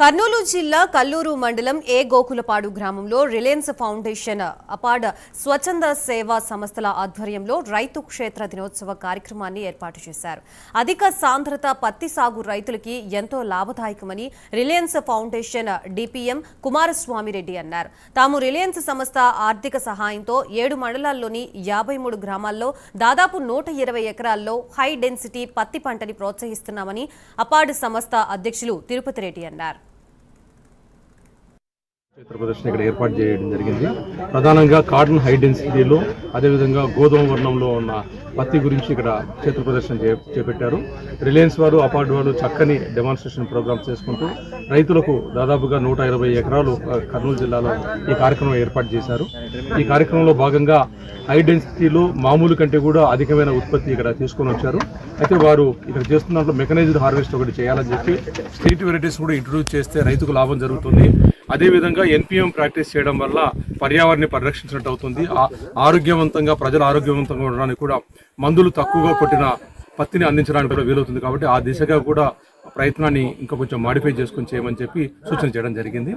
కర్నూలు జిల్లా కల్లూరు మండలం ఏ గోకులపాడు గ్రామంలో రిలయన్స్ ఫౌండేషన్ అపార్డ్ స్వచ్ఛంద సేవా సంస్థల ఆధ్వర్యంలో రైతు క్షేత్ర దినోత్సవ కార్యక్రమాన్ని ఏర్పాటు చేశారు. అధిక సాంద్రత పత్తి సాగు రైతులకి ఎంతో లాభదాయకమని రిలయన్స్ ఫౌండేషన్ డిపిఎం కుమారస్వామిరెడ్డి అన్నారు. తాము రిలయన్స్ సంస్థ ఆర్థిక సహాయంతో 7 మండలాల్లోని 53 గ్రామాల్లో దాదాపు 120 ఎకరాల్లో హై డెన్సిటీ పత్తి పంటని ప్రోత్సహిస్తున్నామని అపార్డ్ సంస్థ అధ్యక్షులు తిరుపతి రెడ్డి అన్నారు. ప్రదర్శన ఇక్కడ ఏర్పాటు చేయడం జరిగింది. ప్రధానంగా కాటన్ హై డెన్సిటీలో అదేవిధంగా గోధుమ వర్ణంలో ఉన్న పత్తి గురించి ఇక్కడ క్షేత్ర ప్రదర్శన చేపట్టారు. రిలయన్స్ వారు అపార్డ్ వారు చక్కని డెమాన్స్ట్రేషన్ ప్రోగ్రామ్స్ చేసుకుంటూ రైతులకు దాదాపుగా 120 ఎకరాలు కర్నూలు జిల్లాలో ఈ కార్యక్రమం ఏర్పాటు చేశారు. ఈ కార్యక్రమంలో భాగంగా హై డెన్సిటీలో మామూలు కంటే కూడా అధికమైన ఉత్పత్తి ఇక్కడ తీసుకొని వచ్చారు. అయితే వారు ఇక్కడ చేస్తున్న దాంట్లో మెకనైజ్డ్ హార్వెస్ట్ ఒకటి చేయాలని చెప్పి స్ట్రీట్ వెరైటీస్ కూడా ఇంట్రొడ్యూస్ చేస్తే రైతుకు లాభం జరుగుతుంది. అదేవిధంగా ఎన్పిఎం ప్రాక్టీస్ చేయడం వల్ల పర్యావరణాన్ని పరిరక్షించినట్టు అవుతుంది. ఆరోగ్యవంతంగా ప్రజలు ఆరోగ్యవంతంగా ఉండడానికి కూడా మందులు తక్కువగా కొట్టిన పత్తిని అందించడానికి కూడా వీలవుతుంది. కాబట్టి ఆ దిశగా కూడా ప్రయత్నాన్ని ఇంకా కొంచెం మాడిఫై చేసుకొని చేయమని చెప్పి సూచన చేయడం జరిగింది.